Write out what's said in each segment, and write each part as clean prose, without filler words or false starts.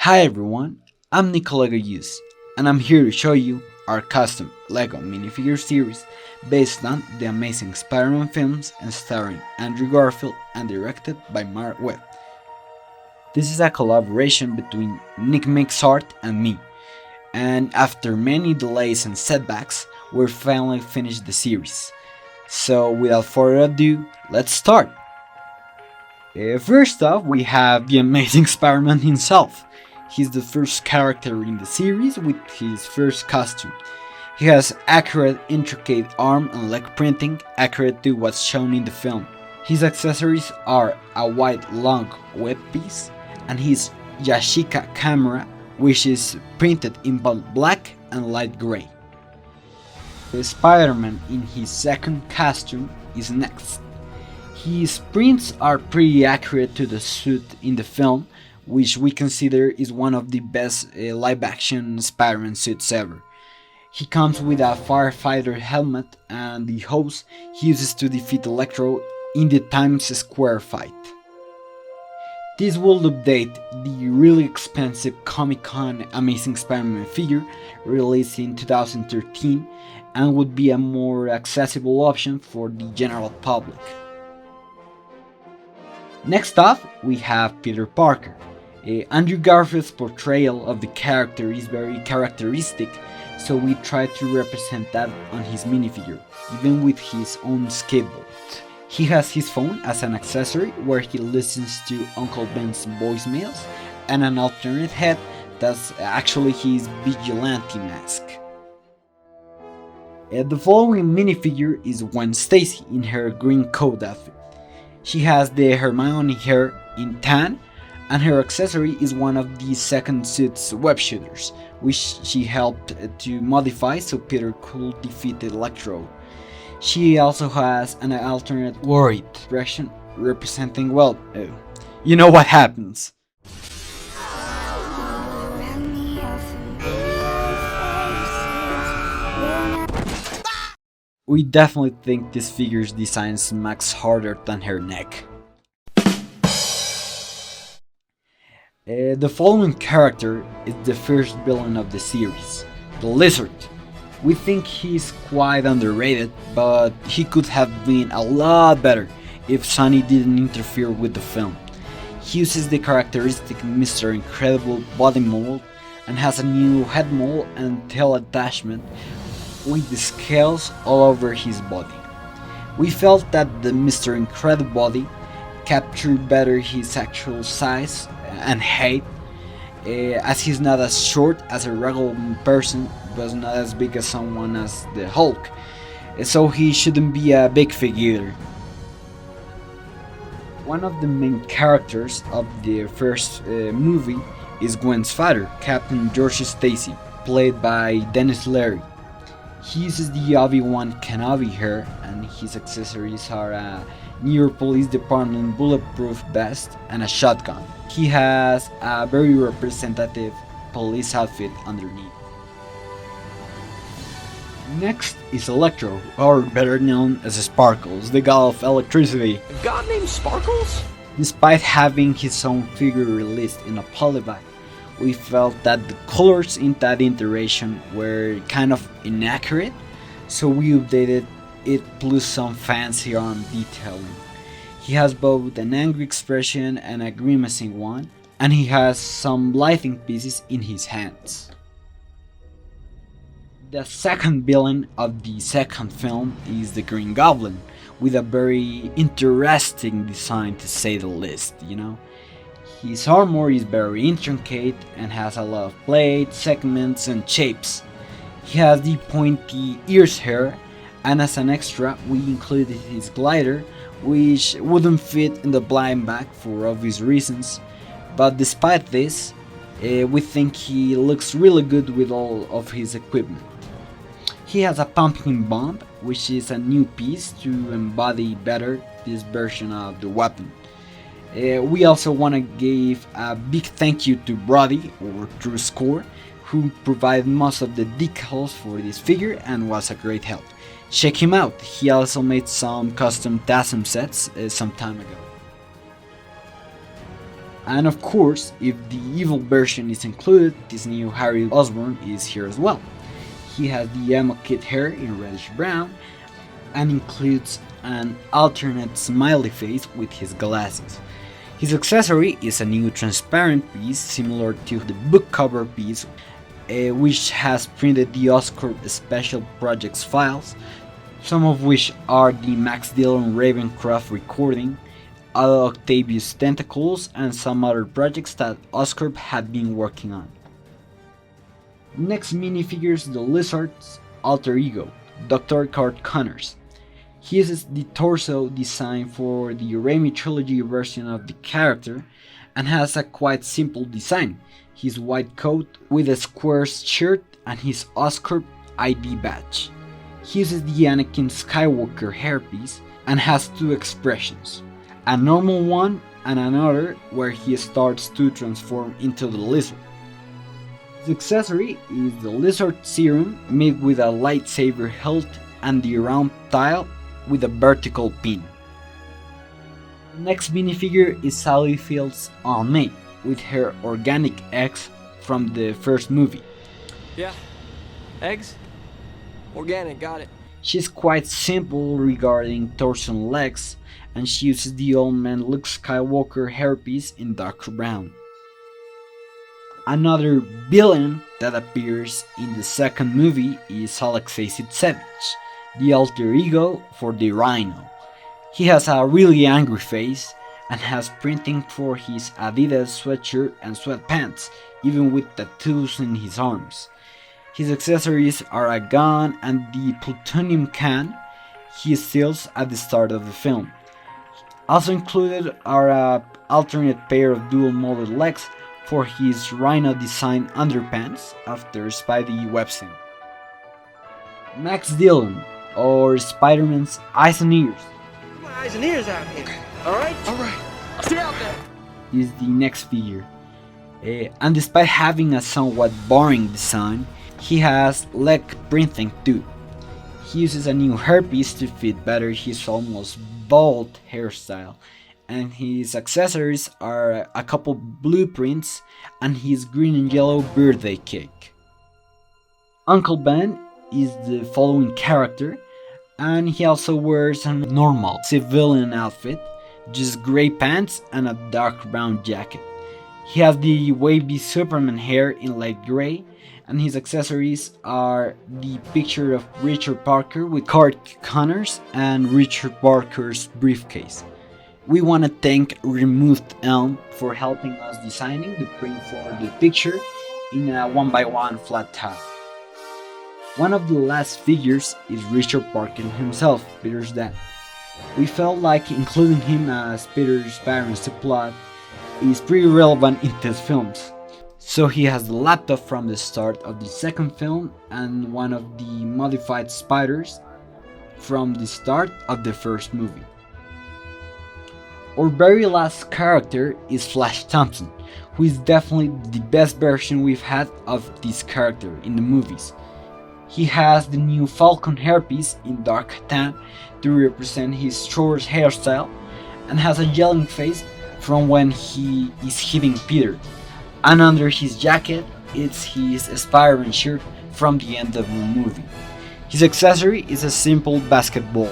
Hi everyone, I'm Nicola Goyus, and I'm here to show you our custom LEGO minifigure series based on the Amazing Spider-Man films and starring Andrew Garfield and directed by Mark Webb. This is a collaboration between Nick Mixart and me, and after many delays and setbacks, we're finally finished the series. So without further ado, let's start! First off, we have the Amazing Spider-Man himself. He's the first character in the series with his first costume. He has accurate, intricate arm and leg printing, accurate to what's shown in the film. His accessories are a white long web piece and his Yashica camera, which is printed in both black and light gray. The Spider-Man in his second costume is next. His prints are pretty accurate to the suit in the film, which we consider is one of the best live-action Spider-Man suits ever. He comes with a firefighter helmet and the hose he uses to defeat Electro in the Times Square fight. This will update the really expensive Comic-Con Amazing Spider-Man figure released in 2013 and would be a more accessible option for the general public. Next up, we have Peter Parker. Andrew Garfield's portrayal of the character is very characteristic, so we try to represent that on his minifigure, even with his own skateboard. He has his phone as an accessory where he listens to Uncle Ben's voicemails, and an alternate head that's actually his vigilante mask. The following minifigure is Gwen Stacy in her green coat outfit. She has the Hermione hair in tan, and her accessory is one of the second suit's web shooters, which she helped to modify so Peter could defeat Electro. She also has an alternate worried expression representing, well, you know what happens. We definitely think this figure's design smacks harder than her neck. The following character is the first villain of the series, the Lizard. We think he's quite underrated, but he could have been a lot better if Sony didn't interfere with the film. He uses the characteristic Mr. Incredible body mold and has a new head mold and tail attachment with the scales all over his body. We felt that the Mr. Incredible body captured better his actual size and height, as he's not as short as a regular person but not as big as someone as the Hulk, so he shouldn't be a big figure. One of the main characters of the first movie is Gwen's father, Captain George Stacy, played by Denis Leary. He uses the Obi-Wan Kenobi hair, and his accessories are a New York Police Department bulletproof vest and a shotgun. He has a very representative police outfit underneath. Next is Electro, or better known as Sparkles, the god of electricity. A god named Sparkles? Despite having his own figure released in a polybag, we felt that the colors in that iteration were kind of inaccurate, so we updated it plus some fancy arm detailing. He has both an angry expression and a grimacing one, and he has some lighting pieces in his hands. The second villain of the second film is the Green Goblin, with a very interesting design to say the least, you know. His armor is very intricate and has a lot of plates, segments and shapes. He has the pointy ears hair, and as an extra we included his glider, which wouldn't fit in the blind bag for obvious reasons, but despite this, we think he looks really good with all of his equipment. He has a pumpkin bomb, which is a new piece to embody better this version of the weapon. We also want to give a big thank you to Brody, or Drew Score, who provided most of the decals for this figure and was a great help. Check him out, he also made some custom TASM sets some time ago. And of course, if the evil version is included, this new Harry Osborn is here as well. He has the emo kid hair in reddish brown and includes an alternate smiley face with his glasses. His accessory is a new transparent piece similar to the book cover piece, which has printed the Oscorp Special Projects files, some of which are the Max Dillon Ravencroft recording, Octavius Tentacles, and some other projects that Oscorp had been working on. Next minifigure is the Lizard's alter ego, Dr. Curt Connors. He uses the torso design for the Raimi Trilogy version of the character and has a quite simple design: his white coat with a square shirt and his Oscorp ID badge. He uses the Anakin Skywalker hairpiece and has two expressions, a normal one and another where he starts to transform into the lizard. His accessory is the Lizard Serum made with a lightsaber hilt and the round tile with a vertical pin. The next minifigure is Sally Field's Aunt May with her organic eggs from the first movie. Yeah. Eggs? Organic, got it. She's quite simple regarding torso and legs, and she uses the old man Luke Skywalker hairpiece in dark brown. Another villain that appears in the second movie is Alexei Sitsevich, the alter ego for the Rhino. He has a really angry face and has printing for his Adidas sweatshirt and sweatpants, even with tattoos in his arms. His accessories are a gun and the plutonium can he steals at the start of the film. Also included are an alternate pair of dual molded legs for his Rhino design underpants after Spidey Webster. Max Dillon, or Spider-Man's eyes and ears, My eyes and ears out here. Alright? Alright. I'll see you out there. is the next figure. And despite having a somewhat boring design, he has leg printing too. He uses a new hairpiece to fit better his almost bald hairstyle, and his accessories are a couple blueprints and his green and yellow birthday cake. Uncle Ben is the following character, and he also wears a normal civilian outfit, just grey pants and a dark brown jacket. He has the wavy Superman hair in light grey, and his accessories are the picture of Richard Parker with Curt Connors and Richard Parker's briefcase. We want to thank Removed Elm for helping us designing the print for the picture in a 1x1 flat tile. One of the last figures is Richard Parker himself, Peter's dad. We felt like including him as Peter's parents' plot is pretty relevant in these films. So he has the laptop from the start of the second film and one of the modified spiders from the start of the first movie. Our very last character is Flash Thompson, who is definitely the best version we've had of this character in the movies. He has the new Falcon hairpiece in dark tan to represent his short hairstyle and has a yelling face from when he is hitting Peter. And under his jacket, it's his Spider-Man shirt from the end of the movie. His accessory is a simple basketball.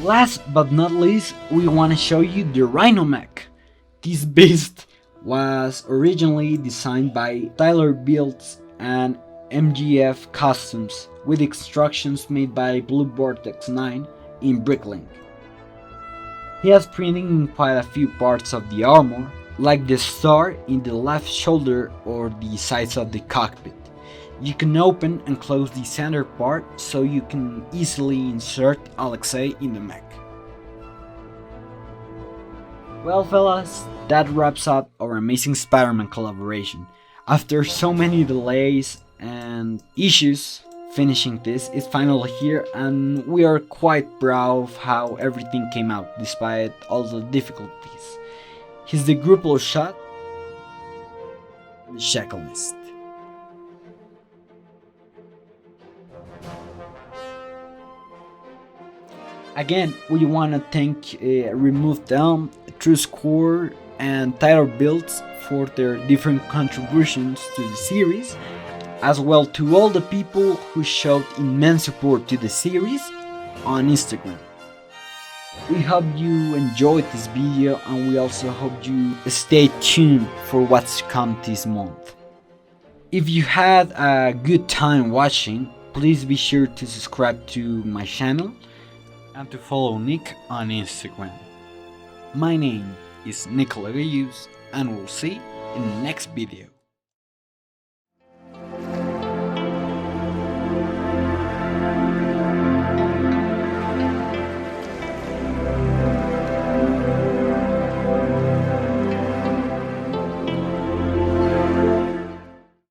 Last but not least, we want to show you the Rhinomech. This beast was originally designed by Tyler Builds and MGF Costumes with instructions made by Blue Vortex 9 in Bricklink. He has printing in quite a few parts of the armor, like the star in the left shoulder or the sides of the cockpit. You can open and close the center part so you can easily insert Alexei in the mech. Well fellas, that wraps up our Amazing Spider-Man collaboration. After so many delays and issues, finishing this is finally here and we are quite proud of how everything came out despite all the difficulties. Here's the Gruppler shot and the checklist. Again, we want to thank Removed Elm, True Score, and Tyler Builds for their different contributions to the series, as well to all the people who showed immense support to the series on Instagram. We hope you enjoyed this video, and we also hope you stay tuned for what's to come this month. If you had a good time watching, please be sure to subscribe to my channel and to follow Nick on Instagram. My name is Nicola Gayus, and we'll see in the next video.